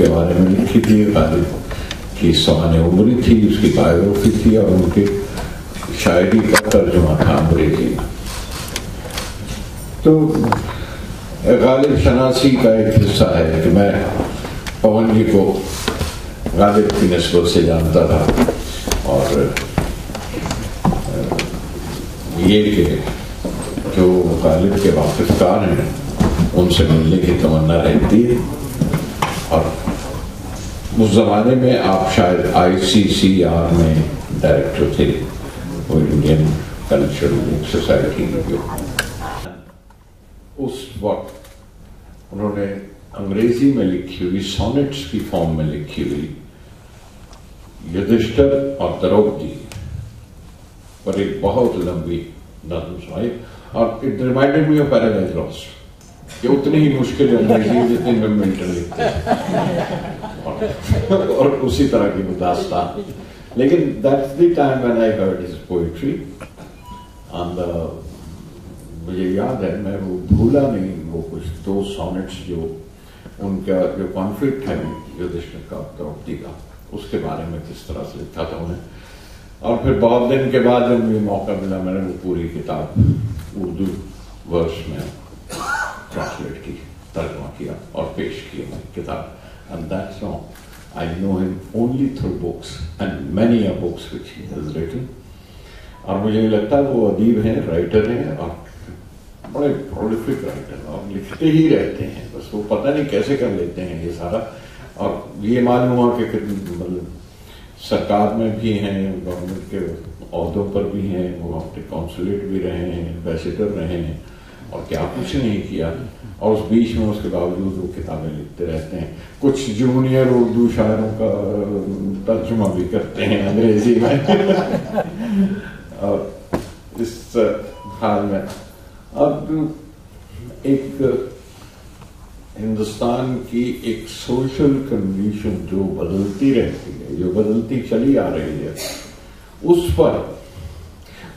के बारे में लिखी थी, गालिब की सवाने उम्री थी, उसकी बायोग्राफी थी और उनकी शायरी का तर्जुमा था अंग्रेजी में। तो गालिब शनासी का एक हिस्सा है कि मैं पवन जी को गालिब की निस्बत से जानता था, और ये कि जो गालिब के वाकिफकार हैं उनसे मिलने की तमन्ना रहती है। और उस ज़माने में आप शायद ICCR में डायरेक्टर थे, वो इंडियन कल्चरल सोसाइटी की। उस वक्त उन्होंने अंग्रेजी में लिखी हुई सॉनेट्स की फॉर्म में लिखी हुई युधिष्ठिर और द्रौपदी पर एक बहुत लंबी नज़्म सुनाई, और it reminded me of paradise lost. ये उतनी ही मुश्किल अंग्रेजी जितनी में मिल्टन लिखते हैं और उसी तरह की दास्तान। लेकिन that's the time when I heard his poetry, and मुझे याद है, मैं वो भूला नहीं, वो कुछ 2 सॉनेट्स जो उनका जो कॉन्फ्लिक्ट है युधिष्ठिर का द्रौपदी का, उसके बारे में किस तरह से लिखा था उन्हें। और फिर बहुत दिन के बाद जब मुझे मौका मिला, मैंने वो पूरी किताब उर्दू वर्ष में ट्रांसलेट की, तर्जुमा किया और पेश की मैं किताब। And that's how I know him only through books and many a books which he has written. और मुझे लगता है वो अदीब हैं, राइटर हैं, और बड़े प्रोलिफिक राइटर, और लिखते ही रहते हैं, बस वो पता नहीं कैसे कर लेते हैं ये सारा। और ये मालूम हुआ कि मतलब सरकार में भी हैं, गवर्नमेंट के ओहदों पर भी हैं, वो अपने कॉन्सुलेट भी रहे हैं, एम्बेसडर रहे हैं, और क्या कुछ नहीं किया। और उस बीच में उसके बावजूद वो किताबें लिखते रहते हैं। कुछ जूनियर उर्दू शायरों का तर्जुमा भी करते हैं अंग्रेजी में। और इस हाल में अब एक हिंदुस्तान की एक सोशल कंडीशन जो बदलती रहती है, जो बदलती चली आ रही है, उस पर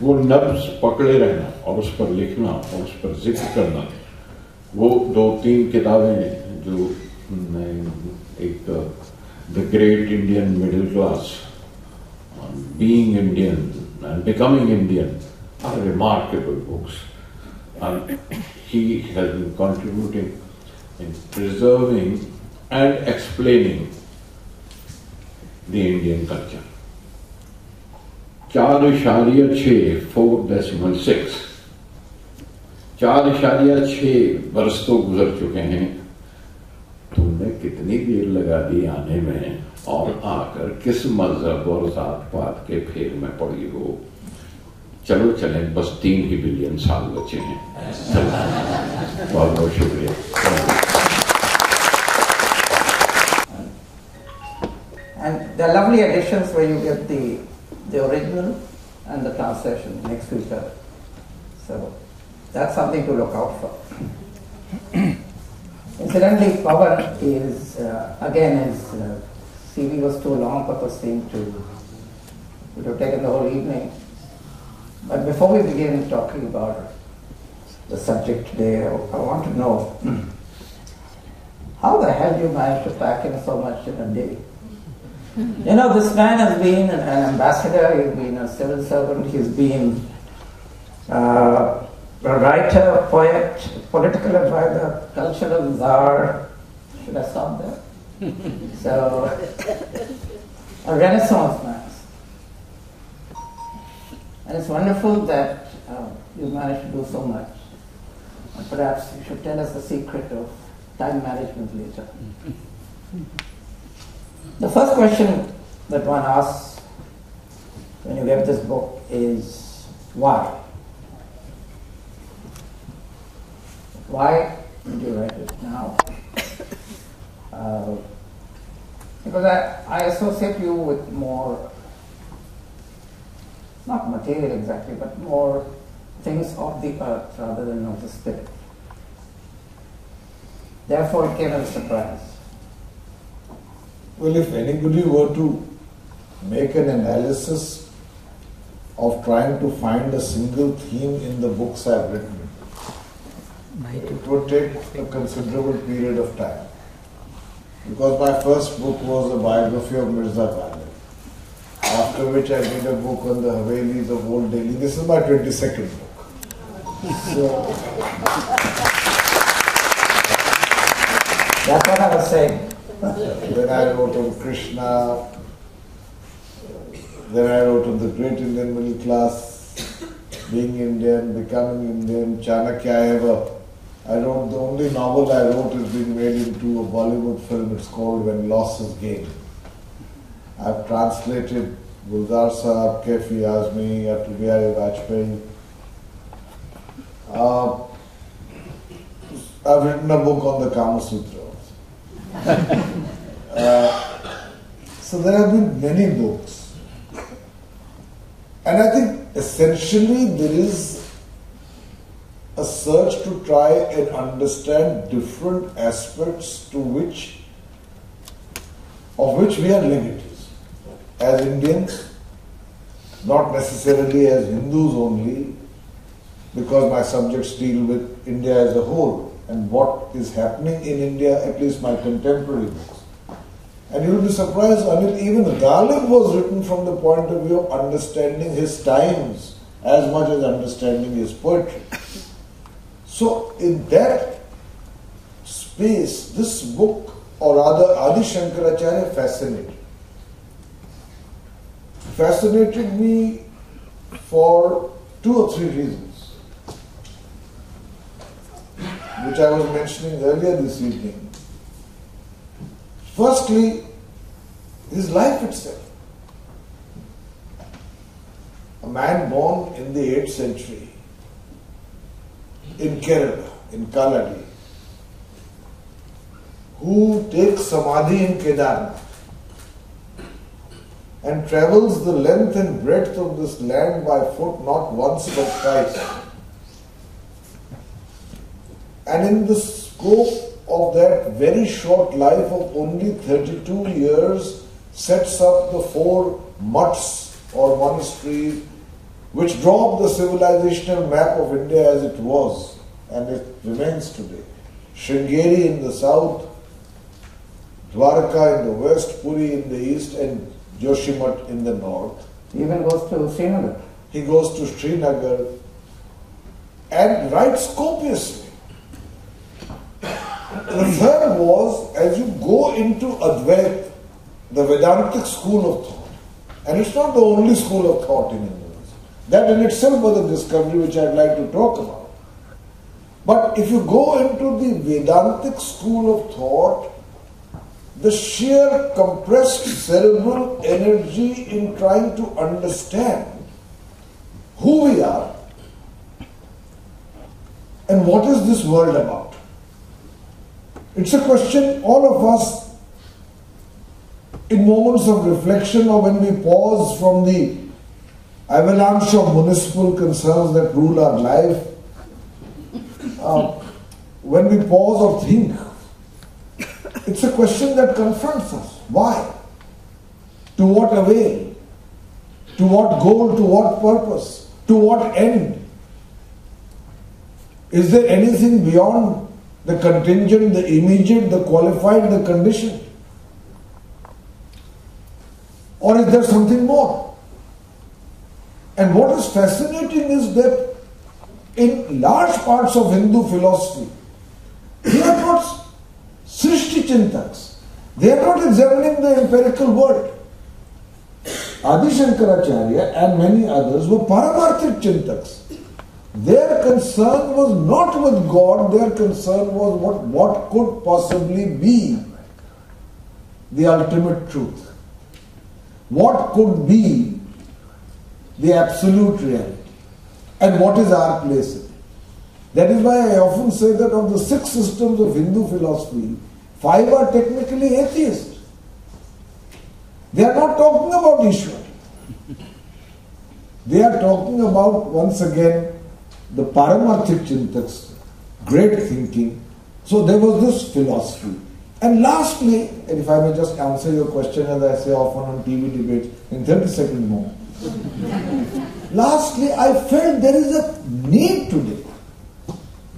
वो नब्ज पकड़े रहना और उस पर लिखना और उस पर जिक्र करना, वो 2-3 किताबें जो एक the great Indian middle class, being Indian and becoming Indian are remarkable books, and he has been contributing in preserving and explaining the Indian culture. 4.6 4.6 4.6 बरस तो गुजर चुके हैं, तुमने कितनी देर लगा दी आने में, और आकर किस मजहब और जात पात के फेर में पड़ी हो। चलो चलें, बस 3 ही बिलियन साल बचे हैं। बहुत बहुत शुक्रिया। And the lovely editions where you get the original and the translation next to each other. So that's something to look out for. Incidentally, Pawan is again his CV was too long purposely to would have taken the whole evening. But before we begin talking about the subject today, I want to know how the hell do you manage to pack in so much in a day? You know, this man has been an ambassador, he's been a civil servant, he's been a writer, poet, political advisor, cultural czar. Should I stop there? So, a renaissance man. And it's wonderful that you managed to do so much. And perhaps you should tell us the secret of time management later. The first question that one asks when you get this book is why? Why did you write it now? Because I associate you with more, not material exactly, but more things of the earth rather than of the spirit. Therefore it came as a surprise. Well, if anybody were to make an analysis of trying to find a single theme in the books I've written, it would take a considerable period of time. because my first book was a biography of Mirza Ghalib. After which I did a book on the Havelis of Old Delhi. This is my 22nd book. So, that's what I was saying. then I wrote on Krishna, then I wrote on the great Indian middle class, being Indian, becoming Indian, Chanakya Eva. I wrote, the only novel I wrote is being made into a Bollywood film. It's called When Loss is Gain. I've translated Guldar Sahab, Kaifi Azmi, Atal Bihari Vajpayee. I've written a book on the Kama Sutra. So there have been many books. And I think essentially there is a search to try and understand different aspects of which we are legatees. As Indians, not necessarily as Hindus only, because my subjects deal with India as a whole and what is happening in India, at least my contemporary books. And you will be surprised, Anil, even Ghalib was written from the point of view of understanding his times as much as understanding his poetry. So in that space, this book, or rather Adi Shankaracharya, fascinated me for 2 or 3 reasons, which I was mentioning earlier this evening. Firstly, his life itself. A man born in the 8th century in Kerala, in Kaladi, who takes Samadhi in Kedarnath and travels the length and breadth of this land by foot not once but twice. And in the scope of that very short life of only 32 years, sets up the 4 mutts or monasteries which draw up the civilizational map of India as it was and it remains today. Sringeri in the south, Dwarka in the west, Puri in the east, and Joshimath in the north. He even goes to Srinagar. He goes to Srinagar and writes copiously. The third was, as you go into Advaita, the Vedantic school of thought, and it's not the only school of thought in Indonesia. That in itself was a discovery which I'd like to talk about. But if you go into the Vedantic school of thought, the sheer compressed cerebral energy in trying to understand who we are and what is this world about. It's a question all of us, in moments of reflection or when we pause from the avalanche of municipal concerns that rule our life, when we pause or think, it's a question that confronts us. Why? To what avail? To what goal? To what purpose? To what end? Is there anything beyond the contingent, the immediate, the qualified, the conditioned? Or is there something more? And what is fascinating is that in large parts of Hindu philosophy, they are not Srishti Chintaks. They are not examining the empirical world. Adi Shankaracharya and many others were Paramarthik Chintaks. Their concern was not with God, their concern was what could possibly be the ultimate truth. What could be the absolute reality? And what is our place in it? That is why I often say that of the 6 systems of Hindu philosophy, 5 are technically atheist. They are not talking about Ishwar. They are talking about, once again, the Paramarthik Chintaks, great thinking. So there was this philosophy. And lastly, and if I may just answer your question as I say often on TV debates in 30 seconds more. Lastly, I felt there is a need today.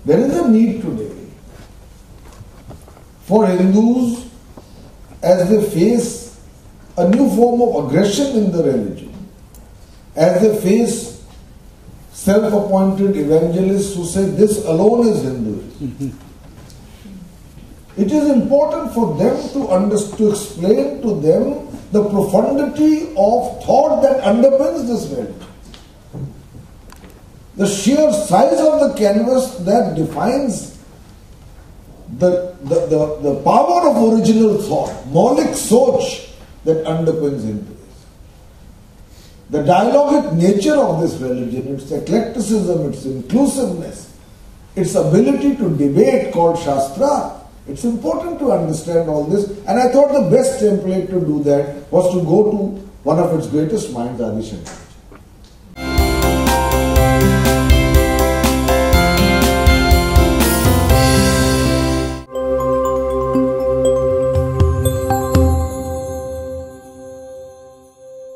There is a need today for Hindus as they face a new form of aggression in the religion, as they face self-appointed evangelists who say this alone is Hinduism. It is important for them to explain to them the profundity of thought that underpins this religion. The sheer size of the canvas that defines the power of original thought, Maulik Soch, that underpins Hinduism. The dialogic nature of this religion, its eclecticism, its inclusiveness, its ability to debate called Shastra. It's important to understand all this, and I thought the best template to do that was to go to one of its greatest minds, Adi Shankar.